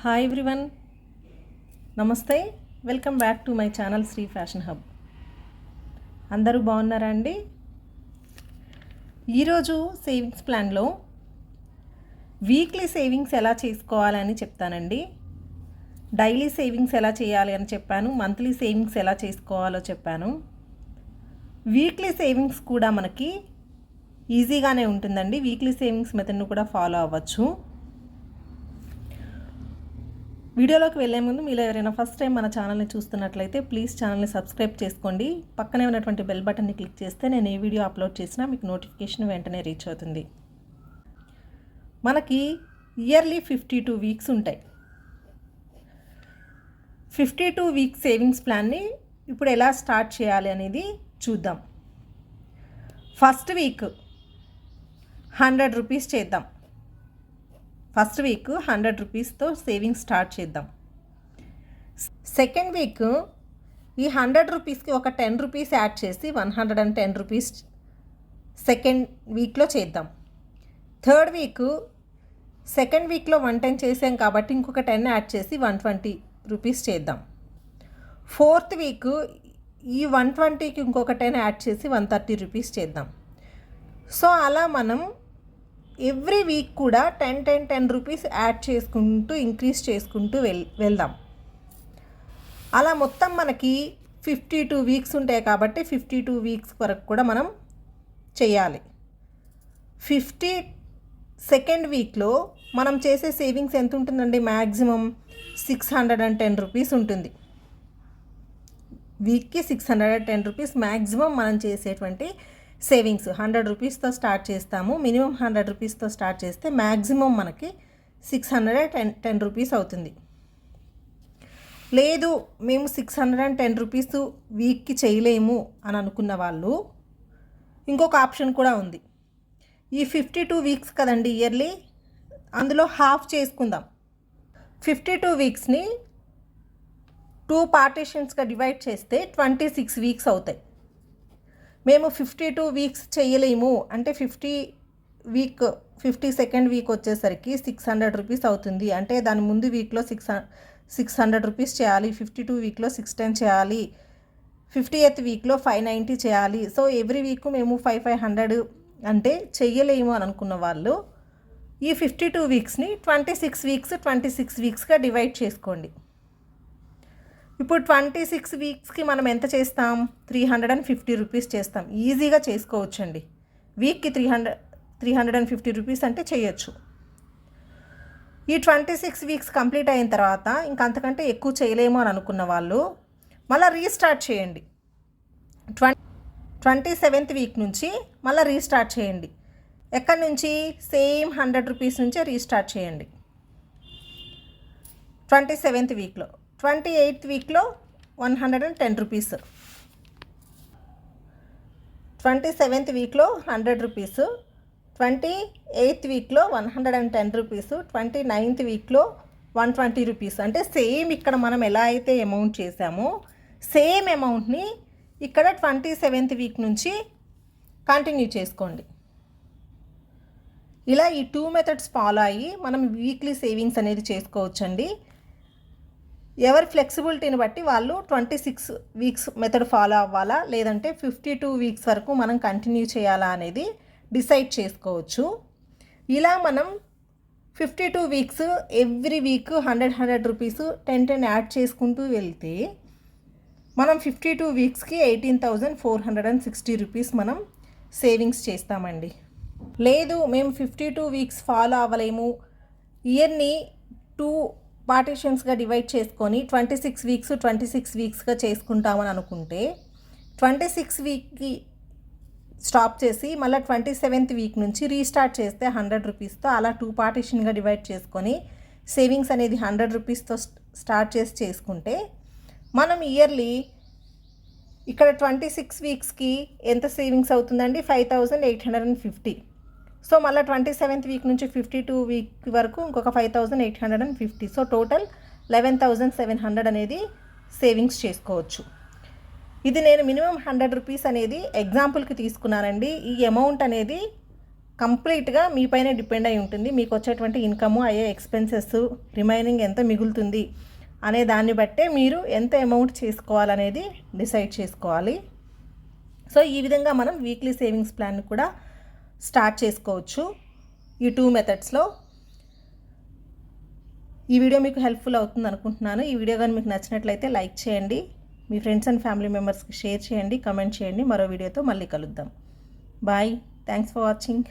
Hi everyone, నమస్తే. Welcome back to my channel Sri fashion hub. అందరూ బాగున్నారా అండి? ఈరోజు సేవింగ్స్ ప్లాన్లో వీక్లీ సేవింగ్స్ ఎలా చేసుకోవాలని చెప్తానండి. డైలీ సేవింగ్స్ ఎలా చేయాలి అని చెప్పాను, మంత్లీ సేవింగ్స్ ఎలా చేసుకోవాలో చెప్పాను. వీక్లీ సేవింగ్స్ కూడా మనకి ఈజీగానే ఉంటుందండి. వీక్లీ సేవింగ్స్ మెథడ్ను కూడా ఫాలో అవ్వచ్చు. వీడియోలోకి వెళ్ళే ముందు మీలో ఎవరైనా ఫస్ట్ టైం మన ఛానల్ని చూస్తున్నట్లయితే ప్లీజ్ ఛానల్ని సబ్స్క్రైబ్ చేసుకోండి. పక్కనే ఉన్నటువంటి బెల్ బటన్ని క్లిక్ చేస్తే నేను ఏ వీడియో అప్లోడ్ చేసినా మీకు నోటిఫికేషన్ వెంటనే రీచ్ అవుతుంది. మనకి ఇయర్లీ 52 వీక్స్ ఉంటాయి. 52 వీక్స్ సేవింగ్స్ ప్లాన్ని ఇప్పుడు ఎలా స్టార్ట్ చేయాలి అనేది చూద్దాం. ఫస్ట్ వీక్ 100 రూపీస్ చేద్దాం. ఫస్ట్ వీక్ 100 రూపీస్తో సేవింగ్ స్టార్ట్ చేద్దాం. సెకండ్ వీక్ ఈ 100 రూపీస్కి ఒక 10 రూపీస్ యాడ్ చేసి 110 రూపీస్ సెకండ్ వీక్లో చేద్దాం. థర్డ్ వీక్ సెకండ్ వీక్లో 110 చేసాం కాబట్టి ఇంకొక 10 యాడ్ చేసి 120 రూపీస్ చేద్దాం. ఫోర్త్ వీక్ ఈ 120కి ఇంకొక 10 యాడ్ చేసి 130 రూపీస్ చేద్దాం. సో అలా మనం ఎవ్రీ వీక్ కూడా 10 రూపీస్ యాడ్ చేసుకుంటూ ఇంక్రీజ్ చేసుకుంటూ వెళ్దాం. అలా మొత్తం మనకి 52 వీక్స్ ఉంటాయి కాబట్టి 52 వీక్స్ వరకు కూడా మనం చేయాలి. 52nd వీక్లో మనం చేసే సేవింగ్స్ ఎంత ఉంటుందండి? మ్యాక్సిమం 610 రూపీస్ ఉంటుంది. వీక్కి 610 రూపీస్ మ్యాక్సిమం మనం చేసేటువంటి సేవింగ్స్. 100 రూపీస్తో స్టార్ట్ చేస్తాము. మినిమం 100 రూపీస్తో స్టార్ట్ చేస్తే మ్యాక్సిమం మనకి 610 రూపీస్ అవుతుంది. లేదు మేము 610 రూపీస్ వీక్కి చేయలేము అని అనుకున్న వాళ్ళు ఇంకొక ఆప్షన్ కూడా ఉంది. ఈ 52 వీక్స్ కదండి ఇయర్లీ, అందులో హాఫ్ చేసుకుందాం. 52 వీక్స్ని 2 పార్టీషన్స్గా డివైడ్ చేస్తే 26 వీక్స్ అవుతాయి. మేము 52 వీక్స్ చేయలేము అంటే 52nd వీక్ వచ్చేసరికి 600 రూపీస్ అవుతుంది. అంటే దాని ముందు వీక్లో 600 రూపీస్ చేయాలి, 52 వీక్లో 610 చేయాలి, 50th వీక్లో 590 చేయాలి. సో ఎవ్రీ వీక్ మేము 500 అంటే చెయ్యలేము అని అనుకున్న వాళ్ళు ఈ 52 వీక్స్ని 26 వీక్స్గా డివైడ్ చేసుకోండి. ఇప్పుడు 26 వీక్స్కి మనం ఎంత చేస్తాం? 350 రూపీస్ చేస్తాం. ఈజీగా చేసుకోవచ్చండి. వీక్కి 350 రూపీస్ అంటే చేయొచ్చు. ఈ 26 వీక్స్ కంప్లీట్ అయిన తర్వాత ఇంకా అంతకంటే ఎక్కువ చేయలేము అని అనుకున్న వాళ్ళు మళ్ళీ రీస్టార్ట్ చేయండి. 27th వీక్ నుంచి మళ్ళీ రీస్టార్ట్ చేయండి. ఎక్కడి నుంచి? సేమ్ 100 రూపీస్ నుంచే రీస్టార్ట్ చేయండి. 27th వీక్లో 28th వీక్లో 110 రూపీస్, 27th వీక్లో 100 రూపీస్, 28th వీక్లో 110 రూపీస్, 29th వీక్లో 120 రూపీస్. అంటే సేమ్ ఇక్కడ మనం ఎలా అయితే అమౌంట్ చేసామో సేమ్ అమౌంట్ని ఇక్కడ 27th వీక్ నుంచి కంటిన్యూ చేసుకోండి. ఇలా ఈ 2 మెథడ్స్ ఫాలో అయ్యి మనం వీక్లీ సేవింగ్స్ అనేది చేసుకోవచ్చండి. ఎవరి ఫ్లెక్సిబిలిటీని బట్టి వాళ్ళు 26 వీక్స్ మెథడ్ ఫాలో అవ్వాలా లేదంటే 52 వీక్స్ వరకు మనం కంటిన్యూ చేయాలా అనేది డిసైడ్ చేసుకోవచ్చు. ఇలా మనం 52 weeks every week 100 rupees 10 add చేసుకుంటూ వెళ్తే మనం 52 వీక్స్కి 18,460 రూపీస్ మనం సేవింగ్స్ చేస్తామండి. లేదు మేము 52 వీక్స్ ఫాలో అవ్వలేము, ఇయర్ని 2 పార్టీషన్స్గా డివైడ్ చేసుకొని 26 వీక్స్గా చేసుకుంటామని అనుకుంటే 26 వీక్కి స్టాప్ చేసి మళ్ళీ 27th వీక్ నుంచి రీస్టార్ట్ చేస్తే 100 రూపీస్తో అలా 2 పార్టీషన్గా డివైడ్ చేసుకొని సేవింగ్స్ అనేది 100 రూపీస్తో స్టార్ట్ చేసి చేసుకుంటే మనం ఇయర్లీ ఇక్కడ 26 వీక్స్కి ఎంత సేవింగ్స్ అవుతుందండి? 5,850. సో మళ్ళీ 27th వీక్ నుంచి 52 వీక్ వరకు ఇంకొక 5,850. సో టోటల్ 11,700 అనేది సేవింగ్స్ చేసుకోవచ్చు. ఇది నేను మినిమం 100 రూపీస్ అనేది ఎగ్జాంపుల్కి తీసుకున్నానండి. ఈ అమౌంట్ అనేది కంప్లీట్గా మీ పైన డిపెండ్ అయి ఉంటుంది. మీకు వచ్చేటువంటి ఇన్కమ్, అయ్యే ఎక్స్పెన్సెస్, రిమైనింగ్ ఎంత మిగులుతుంది అనే దాన్ని బట్టే మీరు ఎంత అమౌంట్ చేసుకోవాలనేది డిసైడ్ చేసుకోవాలి. సో ఈ విధంగా మనం వీక్లీ సేవింగ్స్ ప్లాన్ కూడా స్టార్ట్ చేసుకోవచ్చు ఈ 2 మెథడ్స్లో. ఈ వీడియో మీకు హెల్ప్ఫుల్ అవుతుంది అనుకుంటున్నాను. ఈ వీడియో కానీ మీకు నచ్చినట్లయితే లైక్ చేయండి, మీ ఫ్రెండ్స్ అండ్ ఫ్యామిలీ మెంబర్స్కి షేర్ చేయండి, కమెంట్ చేయండి. మరో వీడియోతో మళ్ళీ కలుద్దాం. బాయ్. Thanks for watching.